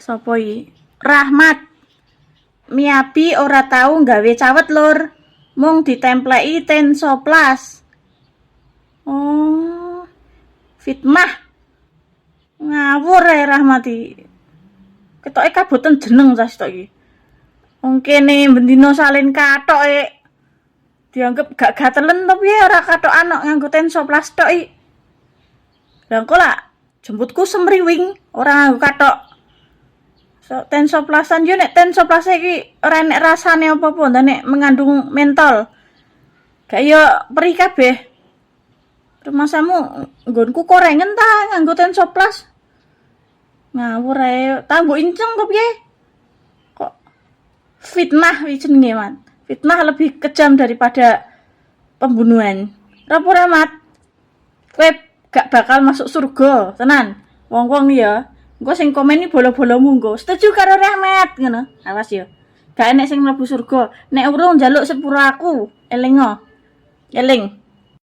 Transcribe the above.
Sopo iki? Rahmat. Miyabi ora tau nggawe cawet lur. Mung ditempleki Tensoplas. Oh. Fitmah. Ngawur ae Rahmat iki. Ketoke kaboten jeneng tas tok iki. Wong kene bendina salin katoke dianggep gak gatelen tapi ora katokan nganggo Tensoplas tok iki. Lah engko lak jemputku semriwing ora nganggo katok. So, Tensoplasan yo nek Tensoplas iki ora enek rasane apa-apa, nek mengandung mentol. Gak yo perih kabeh. Rumasamu nggonku korengen ta nganggo Tensoplas. Ngawur ae, ta mbok inceng to piye? Kok fitnah iki jenenge, Mat. Fitnah lebih kejam daripada pembunuhan. Ora Mat. Kowe gak bakal masuk surga, tenan. Wong-wong ya. Engko sing komen iki bolo-bolomu engko. Setuju karo Rahmat ngono. Awas ya. Gak enek sing mlebu surga. Nek urung njaluk sepuro aku, elingo. Eling.